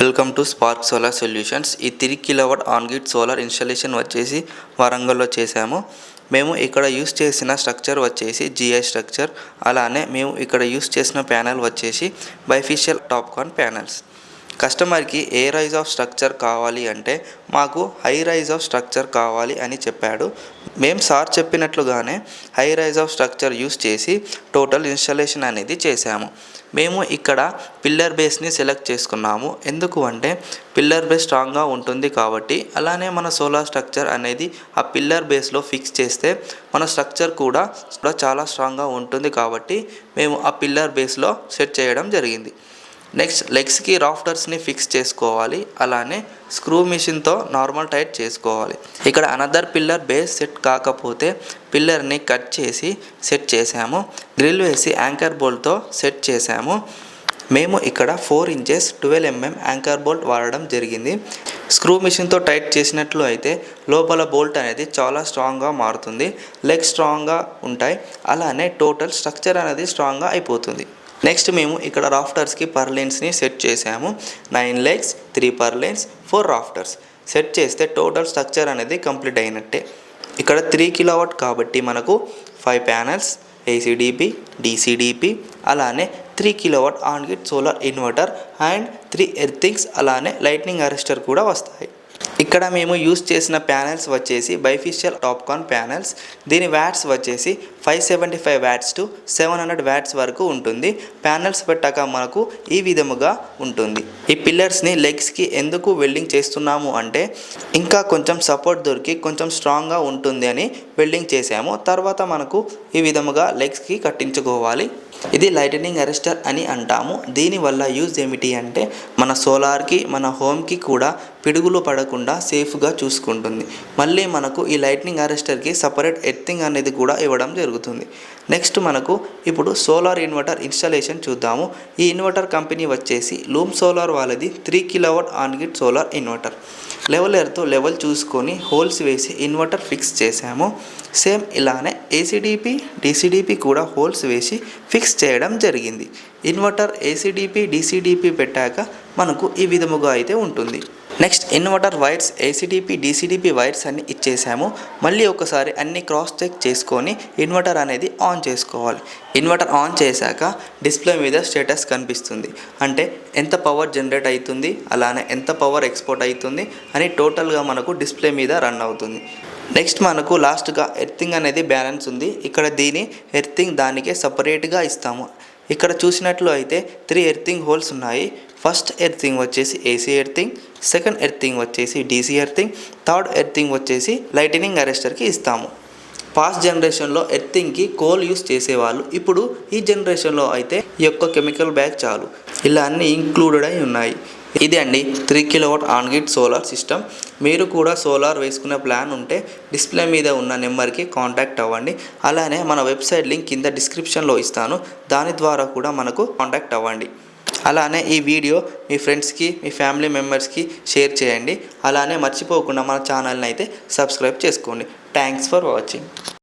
Welcome to spark solar solutions. ఈ 3 kilowatt on grid solar installation వచ్చేసి వరంగల్లో చేశాము. మేము ఇక్కడ యూస్ చేసిన స్ట్రక్చర్ వచ్చేసి జిఐ స్ట్రక్చర్. అలానే మేము ఇక్కడ యూస్ చేసిన ప్యానెల్ వచ్చేసి బైఫిషియల్ టాప్కాన్ ప్యానెల్స్. కస్టమర్కి ఏ రైజ్ ఆఫ్ స్ట్రక్చర్ కావాలి అంటే మాకు హై రైజ్ ఆఫ్ స్ట్రక్చర్ కావాలి అని చెప్పాడు. మేము సార్ చెప్పినట్లుగానే high rise of structure use చేసి టోటల్ ఇన్స్టాలేషన్ అనేది చేశాము. మేము ఇక్కడ పిల్లర్ బేస్ని సెలెక్ట్ చేసుకున్నాము. ఎందుకు అంటే పిల్లర్ బేస్ స్ట్రాంగ్గా ఉంటుంది కాబట్టి. అలానే మన సోలార్ స్ట్రక్చర్ అనేది ఆ పిల్లర్ బేస్లో ఫిక్స్ చేస్తే మన స్ట్రక్చర్ కూడా చాలా స్ట్రాంగ్గా ఉంటుంది కాబట్టి మేము ఆ పిల్లర్ బేస్లో సెట్ చేయడం జరిగింది. నెక్స్ట్ లెగ్స్కి రాఫ్టర్స్ని ఫిక్స్ చేసుకోవాలి. అలానే స్క్రూ మిషన్తో నార్మల్ టైట్ చేసుకోవాలి. ఇక్కడ అనదర్ పిల్లర్ బేస్ సెట్ కాకపోతే పిల్లర్ని కట్ చేసి సెట్ చేసాము. గ్రిల్ వేసి యాంకర్ బోల్ట్తో సెట్ చేసాము. మేము ఇక్కడ 4 ఇంచెస్ 12 mm యాంకర్ బోల్ట్ వాడడం జరిగింది. స్క్రూ మిషన్తో టైట్ చేసినట్లు అయితే లోపల బోల్ట్ అనేది చాలా స్ట్రాంగ్గా మారుతుంది. లెగ్స్ స్ట్రాంగ్గా ఉంటాయి. అలానే టోటల్ స్ట్రక్చర్ అనేది స్ట్రాంగ్గా అయిపోతుంది. నెక్స్ట్ మేము ఇక్కడ రాఫ్టర్స్కి పర్లైన్స్ని సెట్ చేసాము. 9 legs 3 పర్లైన్స్ 4 రాఫ్టర్స్ సెట్ చేస్తే టోటల్ స్ట్రక్చర్ అనేది కంప్లీట్ అయినట్టే. ఇక్కడ 3 కిలోవాట్ కాబట్టి మనకు 5 ప్యానల్స్, ఏసీడీపీ, డీసీడీపీ, అలానే 3 kilowatt on grid solar inverter and 3 ఎర్తింగ్స్, అలానే లైట్నింగ్ అరెస్టర్ కూడా వస్తాయి. ఇక్కడ మేము యూస్ చేసిన ప్యానెల్స్ వచ్చేసి బైఫిషియల్ టాప్కాన్ ప్యానెల్స్. దీని వ్యాట్స్ వచ్చేసి 575 వ్యాట్స్ టు 700 వ్యాట్స్ వరకు ఉంటుంది. ప్యానెల్స్ పెట్టాక మనకు ఈ విధముగా ఉంటుంది. ఈ పిల్లర్స్ని లెగ్స్కి ఎందుకు వెల్డింగ్ చేస్తున్నాము అంటే ఇంకా కొంచెం సపోర్ట్ దొరికి కొంచెం స్ట్రాంగ్గా ఉంటుంది అని వెల్డింగ్ చేసాము. తర్వాత మనకు ఈ విధముగా లెగ్స్కి కట్టించుకోవాలి. ఇది లైటనింగ్ అరెస్టర్ అని అంటాము. దీనివల్ల యూజ్ ఏమిటి అంటే మన సోలార్కి మన హోమ్కి కూడా పిడుగులు పడకుండా సేఫ్గా చూసుకుంటుంది. మళ్ళీ మనకు ఈ లైట్నింగ్ అరెస్టర్కి సపరేట్ ఎర్తింగ్ అనేది కూడా ఇవ్వడం జరుగుతుంది. నెక్స్ట్ మనకు ఇప్పుడు సోలార్ ఇన్వర్టర్ ఇన్స్టాలేషన్ చూద్దాము. ఈ ఇన్వర్టర్ కంపెనీ వచ్చేసి లూమ్ సోలార్ వాళ్ళది 3 kilowatt on grid solar inverter. లెవెలర్తో లెవెల్ చూసుకొని హోల్స్ వేసి ఇన్వర్టర్ ఫిక్స్ చేసాము. సేమ్ ఇలానే ఏసీడీపీ డీసీడీపీ కూడా హోల్స్ వేసి ఫిక్స్ చేయడం జరిగింది. ఇన్వర్టర్ ఏసీడీపీ డీసీడీపీ పెట్టాక మనకు ఈ విధముగా అయితే ఉంటుంది. Next inverter wires ACDP DCDP wires అన్ని ఇచ్చేసాము. మళ్ళీ ఒకసారి అన్ని క్రాస్ చెక్ చేసుకొని ఇన్వర్టర్ అనేది ఆన్ చేసుకోవాలి. ఇన్వర్టర్ ఆన్ చేశాక డిస్ప్లే మీద స్టేటస్ కనిపిస్తుంది. అంటే ఎంత పవర్ జనరేట్ అవుతుంది, అలానే ఎంత పవర్ ఎక్స్పోర్ట్ అవుతుంది అని టోటల్గా మనకు డిస్ప్లే మీద రన్ అవుతుంది. నెక్స్ట్ మనకు లాస్ట్గా ఎర్తింగ్ అనేది బ్యాలెన్స్ ఉంది. ఇక్కడ దీని ఎర్తింగ్ దానికే సపరేట్గా ఇస్తాము. ఇక్కడ చూసినట్లు అయితే 3 ఎర్తింగ్ హోల్స్ ఉన్నాయి. ఫస్ట్ ఎర్తింగ్ వచ్చేసి ఏసీ ఎర్తింగ్, సెకండ్ ఎర్తింగ్ వచ్చేసి డీసీ ఎర్తింగ్, థర్డ్ ఎర్తింగ్ వచ్చేసి లైటనింగ్ అరెస్టర్కి ఇస్తాము. పాస్ట్ జనరేషన్లో ఎర్తింగ్కి కోల్ యూస్ చేసేవాళ్ళు. ఇప్పుడు ఈ జనరేషన్లో అయితే ఈ యొక్క కెమికల్ బ్యాగ్ చాలు. ఇలా అన్నీ ఇంక్లూడెడ్ అయి ఉన్నాయి. ఇది అండి 3 kilowatt on grid solar system. మీరు కూడా సోలార్ వేసుకునే ప్లాన్ ఉంటే డిస్ప్లే మీద ఉన్న నెంబర్కి కాంటాక్ట్ అవ్వండి. అలానే మన వెబ్సైట్ లింక్ కింద డిస్క్రిప్షన్లో ఇస్తాను. దాని ద్వారా కూడా మనకు కాంటాక్ట్ అవ్వండి. అలానే ఈ వీడియో మీ ఫ్రెండ్స్కి మీ ఫ్యామిలీ మెంబర్స్కి షేర్ చేయండి. అలానే మర్చిపోకుండా మన ఛానల్ని అయితే సబ్స్క్రైబ్ చేసుకోండి. Thanks for watching.